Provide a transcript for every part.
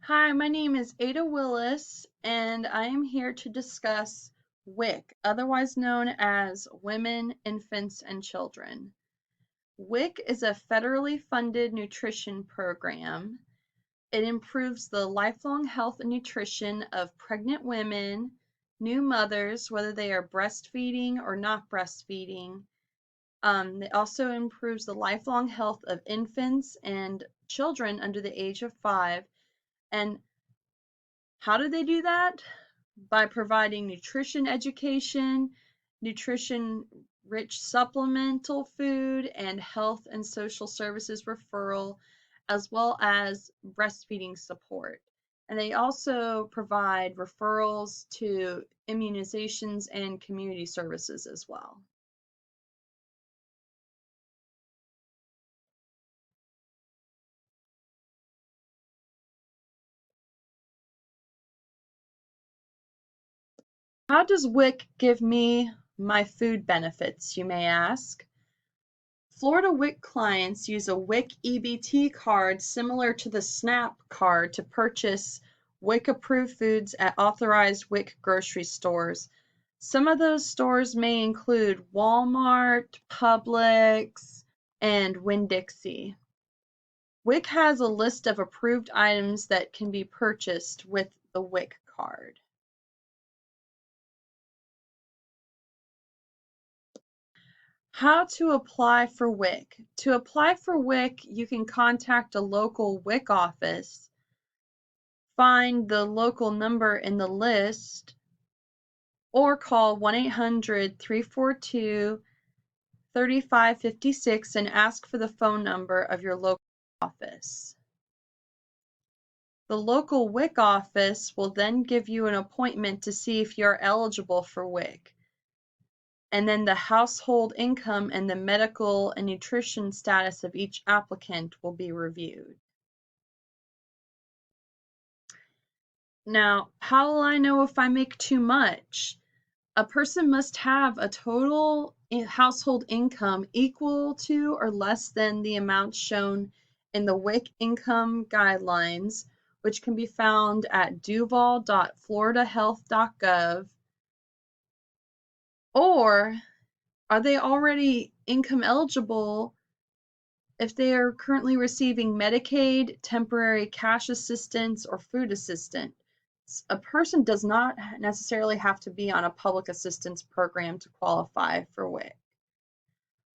Hi, my name is Ada Willis, and I am here to discuss WIC, otherwise known as Women, Infants, and Children. WIC is a federally funded nutrition program. It improves the lifelong health and nutrition of pregnant women, new mothers, whether they are breastfeeding or not breastfeeding. It also improves the lifelong health of infants and children under the age of 5. And how do they do that? By providing nutrition education, nutrition-rich supplemental food, and health and social services referral, as well as breastfeeding support. And they also provide referrals to immunizations and community services as well. How does WIC give me my food benefits, you may ask? Florida WIC clients use a WIC EBT card similar to the SNAP card to purchase WIC-approved foods at authorized WIC grocery stores. Some of those stores may include Walmart, Publix, and Winn-Dixie. WIC has a list of approved items that can be purchased with the WIC card. How to apply for WIC. To apply for WIC, you can contact a local WIC office, find the local number in the list, or call 1-800-342-3556 and ask for the phone number of your local office. The local WIC office will then give you an appointment to see if you're eligible for WIC. And then the household income and the medical and nutrition status of each applicant will be reviewed. Now, how will I know if I make too much? A person must have a total household income equal to or less than the amount shown in the WIC income guidelines, which can be found at duval.floridahealth.gov. Or are they already income eligible if they are currently receiving Medicaid, temporary cash assistance, or food assistance? A person does not necessarily have to be on a public assistance program to qualify for WIC.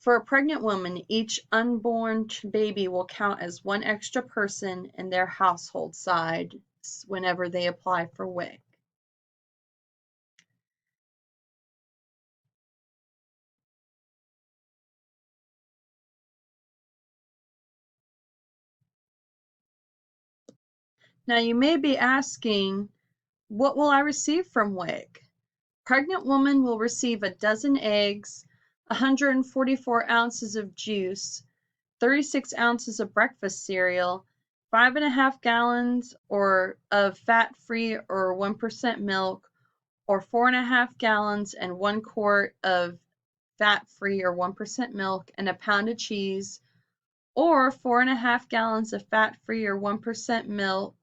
For a pregnant woman, each unborn baby will count as one extra person in their household size whenever they apply for WIC. Now you may be asking, what will I receive from WIC? Pregnant woman will receive a dozen eggs, 144 ounces of juice, 36 ounces of breakfast cereal, 5.5 gallons of fat-free or 1% milk, or 4.5 gallons and 1 quart of fat-free or 1% milk, and a pound of cheese, or 4.5 gallons of fat-free or 1% milk,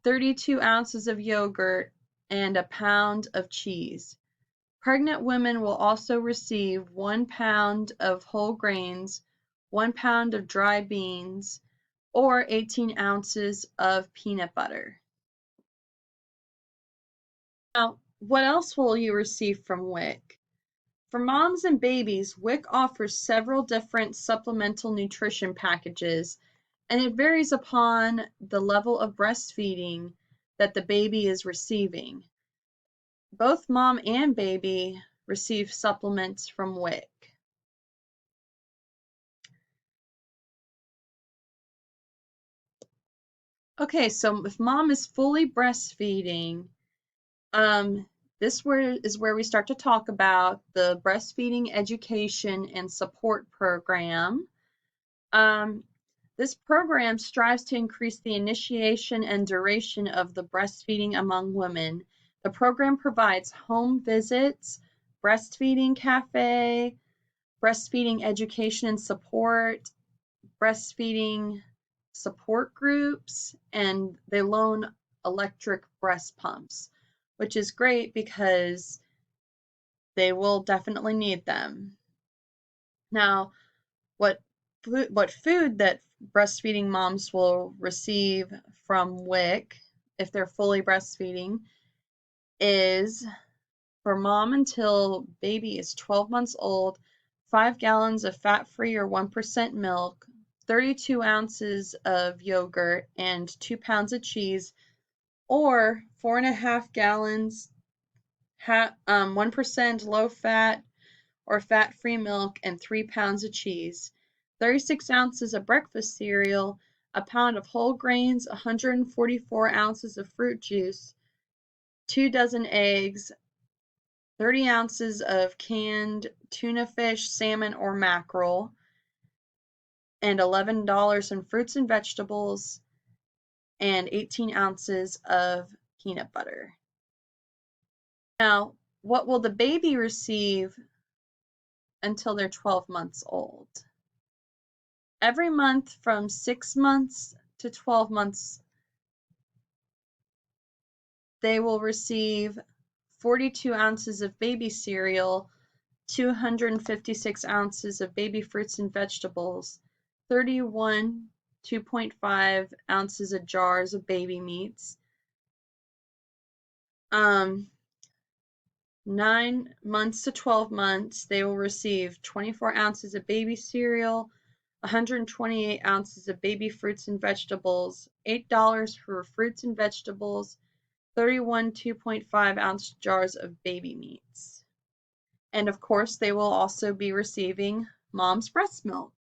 32 ounces of yogurt, and a pound of cheese. Pregnant women will also receive 1 pound of whole grains, 1 pound of dry beans, or 18 ounces of peanut butter. Now, what else will you receive from WIC? For moms and babies, WIC offers several different supplemental nutrition packages, and it varies upon the level of breastfeeding that the baby is receiving. Both mom and baby receive supplements from WIC. Okay, so if mom is fully breastfeeding, this is where we start to talk about the breastfeeding education and support program. This program strives to increase the initiation and duration of the breastfeeding among women. The program provides home visits, breastfeeding cafe, breastfeeding education and support, breastfeeding support groups, and they loan electric breast pumps, which is great because they will definitely need them. Now, what food that breastfeeding moms will receive from WIC if they're fully breastfeeding is, for mom until baby is 12 months old, 5 gallons of fat-free or 1% milk, 32 ounces of yogurt, and 2 pounds of cheese, or 4.5 gallons 1% low-fat or fat-free milk, and 3 pounds of cheese, 36 ounces of breakfast cereal, a pound of whole grains, 144 ounces of fruit juice, 2 dozen eggs, 30 ounces of canned tuna fish, salmon, or mackerel, and $11 in fruits and vegetables, and 18 ounces of peanut butter. Now, what will the baby receive until they're 12 months old? Every month from 6 months to 12 months, they will receive 42 ounces of baby cereal, 256 ounces of baby fruits and vegetables, 2.5 ounces of jars of baby meats, 9 months to 12 months, they will receive 24 ounces of baby cereal, 128 ounces of baby fruits and vegetables, $8 for fruits and vegetables, 31 2.5 ounce jars of baby meats. And of course, they will also be receiving mom's breast milk.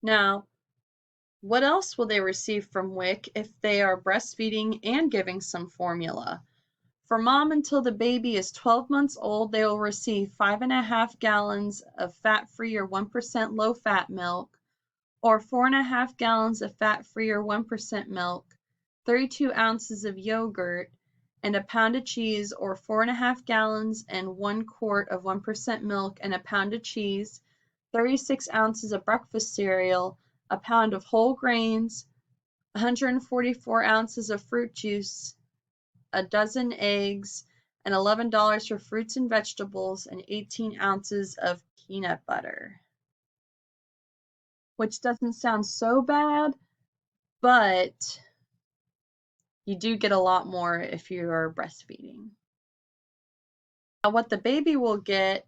Now, what else will they receive from WIC if they are breastfeeding and giving some formula? For mom until the baby is 12 months old, they will receive 5.5 gallons of fat-free or 1% low-fat milk, or 4.5 gallons of fat-free or 1% milk, 32 ounces of yogurt, and a pound of cheese, or 4.5 gallons and 1 quart of 1% milk and a pound of cheese, 36 ounces of breakfast cereal, a pound of whole grains, 144 ounces of fruit juice, a dozen eggs, and $11 for fruits and vegetables, and 18 ounces of peanut butter. Which doesn't sound so bad, but you do get a lot more if you are breastfeeding. Now, what the baby will get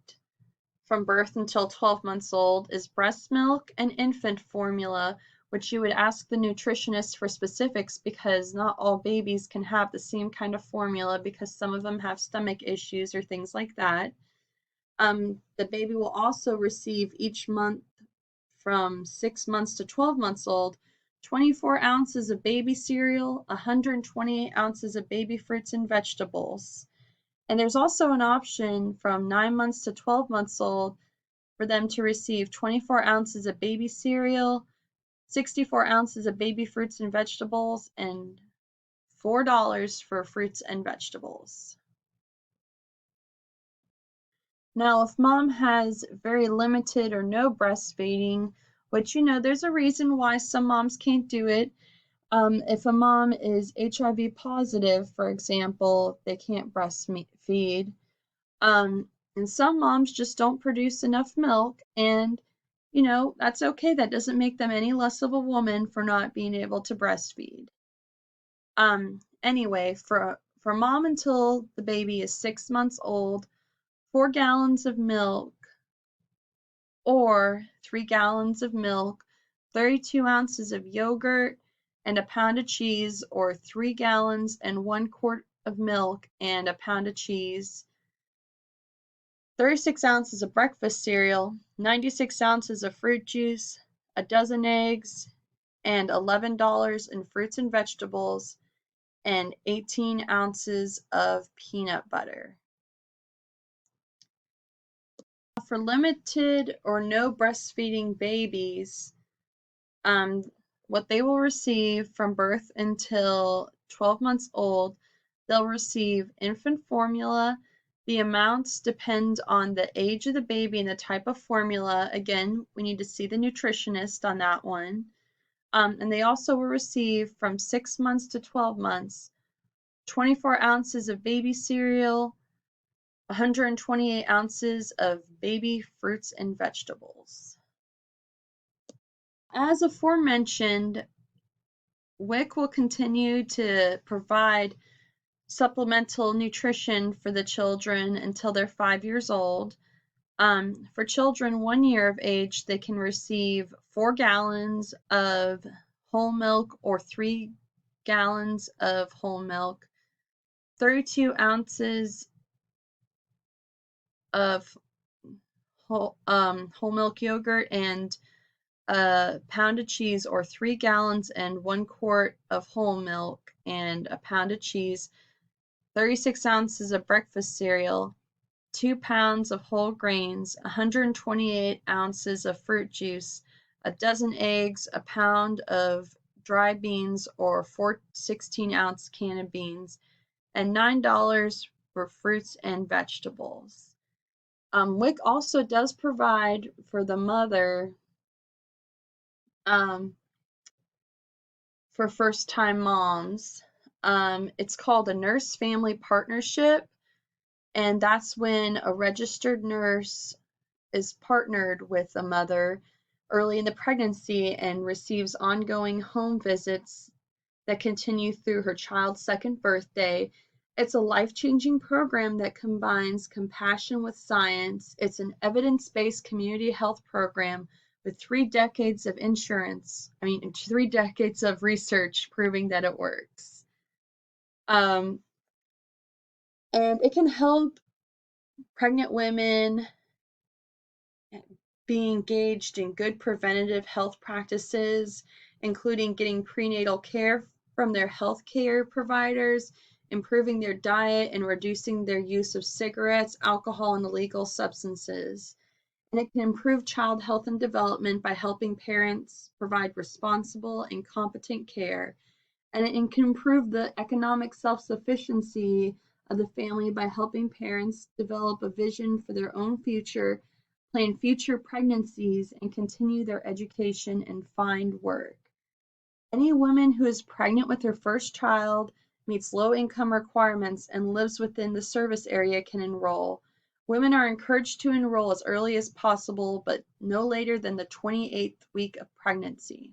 from birth until 12 months old is breast milk and infant formula, which you would ask the nutritionist for specifics because not all babies can have the same kind of formula because some of them have stomach issues or things like that. The baby will also receive each month from 6 months to 12 months old 24 ounces of baby cereal, 128 ounces of baby fruits and vegetables. And there's also an option from 9 months to 12 months old for them to receive 24 ounces of baby cereal, 64 ounces of baby fruits and vegetables, and $4 for fruits and vegetables. Now, if mom has very limited or no breastfeeding, which there's a reason why some moms can't do it. If a mom is HIV positive, for example, they can't breastfeed. And some moms just don't produce enough milk, and that's okay. That doesn't make them any less of a woman for not being able to breastfeed. Anyway, for mom until the baby is 6 months old, 4 gallons of milk or 3 gallons of milk, 32 ounces of yogurt, and a pound of cheese, or 3 gallons and 1 quart of milk and a pound of cheese, 36 ounces of breakfast cereal, 96 ounces of fruit juice, a dozen eggs, and $11 in fruits and vegetables, and 18 ounces of peanut butter. For limited or no breastfeeding babies, what they will receive from birth until 12 months old, they'll receive infant formula, The amounts depend on the age of the baby and the type of formula. Again, we need to see the nutritionist on that one. And they also will receive from 6 months to 12 months, 24 ounces of baby cereal, 128 ounces of baby fruits and vegetables. As aforementioned, WIC will continue to provide supplemental nutrition for the children until they're 5 years old. For children 1 year of age, they can receive 4 gallons of whole milk or 3 gallons of whole milk, 32 ounces of whole milk yogurt, and a pound of cheese, or 3 gallons and 1 quart of whole milk and a pound of cheese, 36 ounces of breakfast cereal, 2 pounds of whole grains, 128 ounces of fruit juice, a dozen eggs, a pound of dry beans or 4 16-ounce can of beans, and $9 for fruits and vegetables. WIC also does provide for the mother, for first-time moms. It's called a nurse-family partnership, and that's when a registered nurse is partnered with a mother early in the pregnancy and receives ongoing home visits that continue through her child's second birthday. It's a life-changing program that combines compassion with science. It's an evidence-based community health program with 3 decades of three decades of research proving that it works. And it can help pregnant women be engaged in good preventative health practices, including getting prenatal care from their health care providers, improving their diet, and reducing their use of cigarettes, alcohol, and illegal substances. And it can improve child health and development by helping parents provide responsible and competent care. And it can improve the economic self-sufficiency of the family by helping parents develop a vision for their own future, plan future pregnancies, and continue their education and find work. Any woman who is pregnant with her first child, meets low income requirements, and lives within the service area can enroll. Women are encouraged to enroll as early as possible, but no later than the 28th week of pregnancy.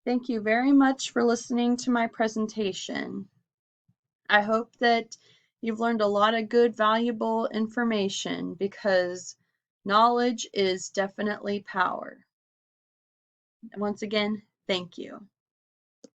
Thank you very much for listening to my presentation. I hope that you've learned a lot of good, valuable information, because knowledge is definitely power. Once again, thank you.